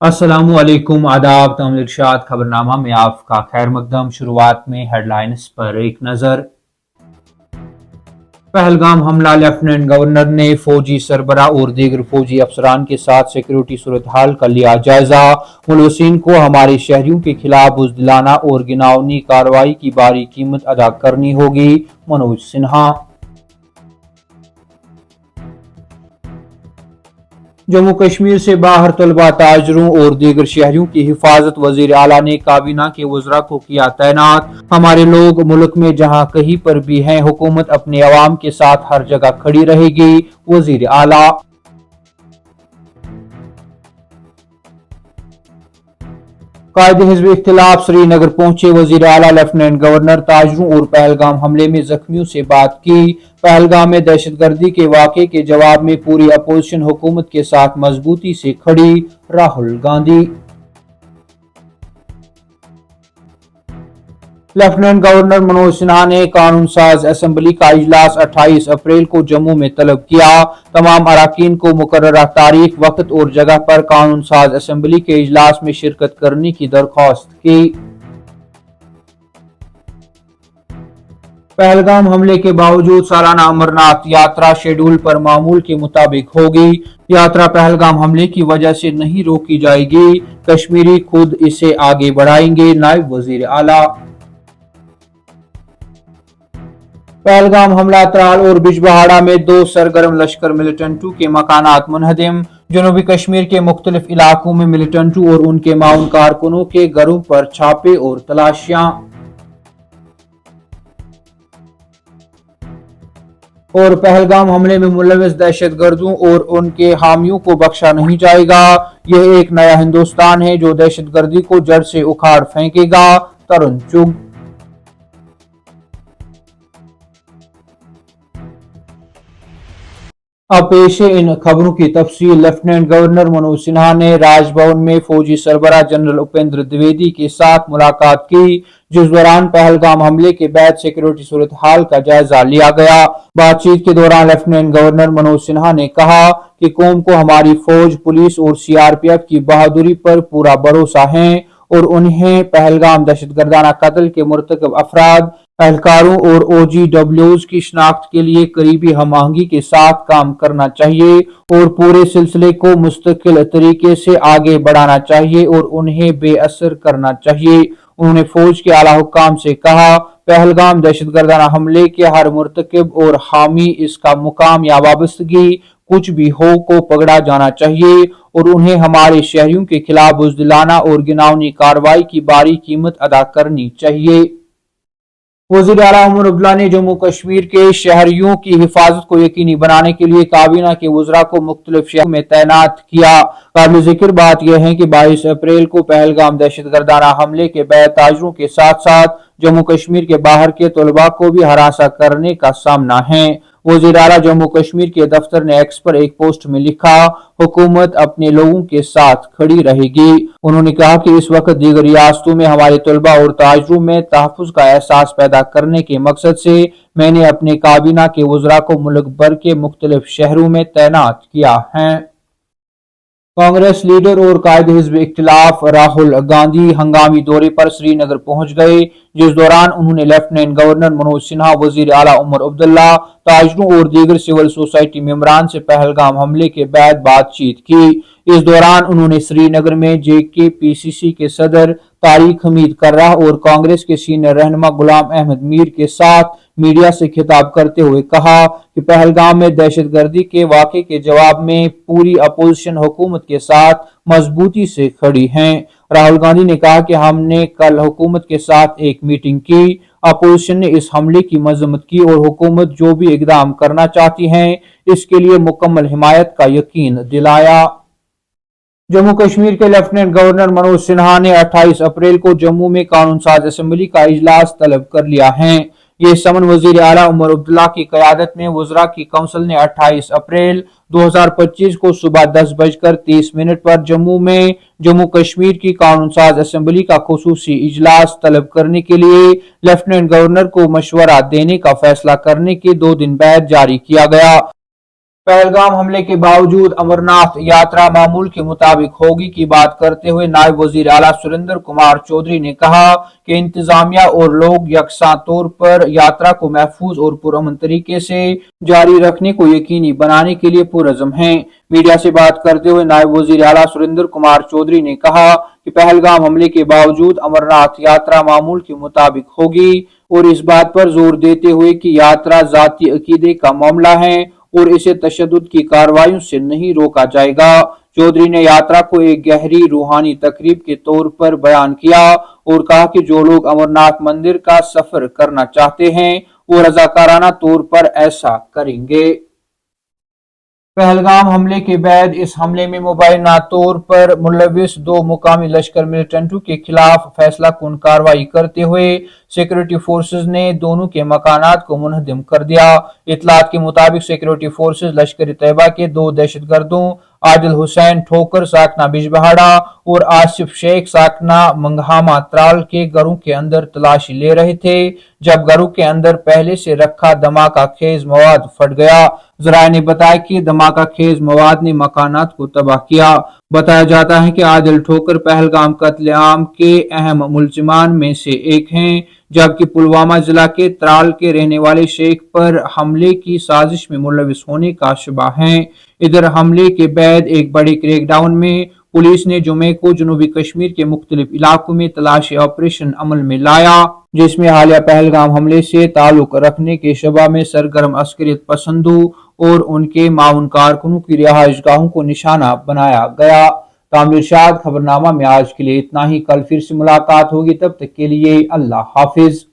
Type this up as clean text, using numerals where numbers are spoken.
अस्सलामु अलैकुम, आदाब। तमिल इरशाद खबरनामा में आपका खैर मकदम। शुरुआत में हेडलाइंस पर एक नजर। पहलगाम हमला, लेफ्टिनेंट गवर्नर ने फौजी सरबराह और दीगर फौजी अफसरान के साथ सिक्योरिटी सूरत हाल का लिया जायजा। मुलवसीन को हमारे शहरियों के खिलाफ बुज़दिलाना और घिनौनी कार्रवाई की भारी कीमत अदा करनी होगी, मनोज सिन्हा। जम्मू कश्मीर से बाहर तलबा, ताजरों और दीगर शहरियों की हिफाजत, वजीर आला ने काबीना के वज़रा को किया तैनात। हमारे लोग मुल्क में जहां कहीं पर भी हैं, हुकूमत अपने अवाम के साथ हर जगह खड़ी रहेगी, वजीर आला। कायदे हिज़्ब इख्तिलाफ श्रीनगर पहुंचे, वजीर आला लेफ्टिनेंट गवर्नर ताजरों और पहलगाम हमले में जख्मियों से बात की। पहलगाम में दहशतगर्दी के वाक़े के जवाब में पूरी अपोजिशन हुकूमत के साथ मजबूती से खड़ी, राहुल गांधी। लेफ्टिनेंट गवर्नर मनोज सिन्हा ने कानून साज असम्बली का इजलास 28 अप्रैल को जम्मू में तलब किया। तमाम अरकान को मुकर्ररा तारीख, वक्त और जगह पर कानून साज असम्बली के इजलास में शिरकत करने की दरख्वास्त की। पहलगाम हमले के बावजूद सालाना अमरनाथ यात्रा शेड्यूल पर मामूल के मुताबिक होगी। यात्रा पहलगाम हमले की वजह से नहीं रोकी जाएगी, कश्मीरी खुद इसे आगे बढ़ाएंगे, नायब वजीर आला। पहलगाम हमला, त्राल और बिजबहाड़ा में दो सरगर्म लश्कर मिलिटेंटों के मकानात मुनहदिम। जनूबी कश्मीर के मुख्तलिफ इलाकों में मिलिटेंटों और उनके माउन कारकुनों के घरों पर छापे और तलाशियां। और पहलगाम हमले में मुलविस दहशतगर्दों और उनके हामियों को बख्शा नहीं जाएगा। यह एक नया हिंदुस्तान है जो दहशतगर्दी को जड़ से उखाड़ फेंकेगा, तरुण चुग। अब पेश है इन खबरों की तफसील। लेफ्टिनेंट गवर्नर मनोज सिन्हा ने राजभवन में फौजी सरबराह जनरल उपेंद्र द्विवेदी के साथ मुलाकात की, जिस दौरान पहलगाम हमले के बाद सिक्योरिटी सूरत हाल का जायजा लिया गया। बातचीत के दौरान लेफ्टिनेंट गवर्नर मनोज सिन्हा ने कहा कि कौम को हमारी फौज, पुलिस और सीआरपीएफ की बहादुरी पर पूरा भरोसा है और उन्हें पहलगाम दहशतगर्दाना कत्ल के मुर्तकब अफराद, एहलकारों और OGWs की शिनाख्त के लिए करीबी हम आहंगी के साथ काम करना चाहिए और पूरे सिलसिले को मुस्तकिल तरीके से आगे बढ़ाना चाहिए और उन्हें बेअसर करना चाहिए। उन्होंने फौज के आला हुक्काम से कहा, पहलगाम दहशतगर्दाना हमले के हर मुर्तकिब और हामी, इसका मुकाम या वाबस्तगी कुछ भी हो, को पकड़ा जाना चाहिए और उन्हें हमारे शहरियों के खिलाफ बुज़दिलाना और घिनौनी कार्रवाई की भारी कीमत अदा करनी चाहिए। वज़ीर आला उमर अब्दुल्ला ने जम्मू कश्मीर के शहरियों की हिफाजत को यकीनी बनाने के लिए काबीना के वज़रा को मुख्तलिफ शहरों में तैनात किया। काबिल जिक्र बात यह है कि 22 अप्रैल को पहलगाम दहशतगर्दाना हमले के बाद ताजरों के साथ साथ जम्मू कश्मीर के बाहर के तलबा को भी हरासा करने का सामना है। वज़ीर आला जम्मू कश्मीर के दफ्तर ने एक्स पर एक पोस्ट में लिखा, हुकूमत अपने लोगों के साथ खड़ी रहेगी। उन्होंने कहा कि इस वक्त दीगर रियासतों में हमारे तलबा और ताजरों में तहफ़्फ़ुज़ का एहसास पैदा करने के मकसद से मैंने अपने काबीना के वज़रा को मुल्क भर के मुख्तलिफ शहरों में तैनात किया है। कांग्रेस लीडर और कायदे हिज़्ब इख्तिलाफ राहुल गांधी हंगामी दौरे पर श्रीनगर पहुंच गए, जिस दौरान उन्होंने लेफ्टिनेंट गवर्नर मनोज सिन्हा, वजीर आला उमर अब्दुल्ला, ताजरों और दीगर सिविल सोसाइटी मेंबरान से पहलगाम हमले के बाद बातचीत की। इस दौरान उन्होंने श्रीनगर में JK-PCC के सदर तारिक हमीद कर्रा और कांग्रेस के सीनियर रहनुमा गुलाम अहमद मीर के साथ मीडिया से खिताब करते हुए कहा कि पहलगाम में दहशतगर्दी के वाक़े के जवाब में पूरी अपोजिशन हुकूमत के साथ मजबूती से खड़ी है। राहुल गांधी ने कहा कि हमने कल हुकूमत के साथ एक मीटिंग की, अपोजिशन ने इस हमले की मजम्मत की और हुकूमत जो भी इकदाम करना चाहती है इसके लिए मुकम्मल हिमायत का यकीन दिलाया। जम्मू कश्मीर के लेफ्टिनेंट गवर्नर मनोज सिन्हा ने 28 अप्रैल को जम्मू में कानून साज असम्बली का इजलास तलब कर लिया है। ये समन वजीर आला उमर अब्दुल्ला की क़यादत में वज़रा की काउंसिल ने 28 अप्रैल 2025 को सुबह 10:30 पर जम्मू में जम्मू कश्मीर की कानून साज असम्बली का खुसूसी इजलास तलब करने के लिए लेफ्टिनेंट गवर्नर को मशवरा देने का फैसला करने के 2 दिन बाद जारी किया गया। पहलगाम हमले के बावजूद अमरनाथ यात्रा मामूल के मुताबिक होगी की बात करते हुए नायब वजीर आला सुरेंद्र कुमार चौधरी ने कहा कि इंतजामिया और लोग यकसा तौर पर यात्रा को महफूज और पुरअमन तरीके से जारी रखने को यकीनी बनाने के लिए पुरअज़्म हैं। मीडिया से बात करते हुए नायब वजीर आला सुरेंद्र कुमार चौधरी ने कहा कि पहलगाम हमले के बावजूद अमरनाथ यात्रा मामूल के मुताबिक होगी और इस बात पर जोर देते हुए कि यात्रा जाती अकीदे का मामला है और इसे तशद्दुद की कार्रवाइयों से नहीं रोका जाएगा। चौधरी ने यात्रा को एक गहरी रूहानी तकरीब के तौर पर बयान किया और कहा कि जो लोग अमरनाथ मंदिर का सफर करना चाहते हैं वो रजाकाराना तौर पर ऐसा करेंगे। पहलगाम हमले के बाद इस हमले में मुबैना तौर पर मुलविस दो मुकामी लश्कर मिलिटेंटों के खिलाफ फैसला कुन कार्रवाई करते हुए सिक्योरिटी फोर्सेज ने दोनों के मकानात को मुनहदिम कर दिया। इतलात के मुताबिक सिक्योरिटी फोर्सेज लश्कर तैयबा के दो दहशतगर्दों आदिल हुसैन ठोकर साकना बिजबहाड़ा और आसिफ शेख साकना मंगहामा त्राल के घरों के अंदर तलाशी ले रहे थे जब घरों के अंदर पहले से रखा धमाका खेज मवाद फट गया। जराये ने बताया कि धमाका खेज मवाद ने मकानात को तबाह किया। बताया जाता है कि आदिल ठोकर पहलगाम कत्लेआम के अहम मुलजिमान में से एक हैं, जबकि पुलवामा जिला के त्राल के रहने वाले शेख पर हमले की साजिश में मुलविस होने का शुबा है। इधर हमले के बाद एक बड़े क्रैकडाउन में पुलिस ने जुमे को जनूबी कश्मीर के मुख्तलिफ इलाकों में तलाशी ऑपरेशन अमल में लाया, जिसमें हालिया पहलगाम हमले से ताल्लुक रखने के शबा में सरगर्म अस्करियत पसंदों और उनके माउन कारकुनों की रिहाइश गाहों को निशाना बनाया गया। तामिर इरशाद खबरनामा में आज के लिए इतना ही। कल फिर से मुलाकात होगी, तब तक के लिए अल्लाह हाफिज।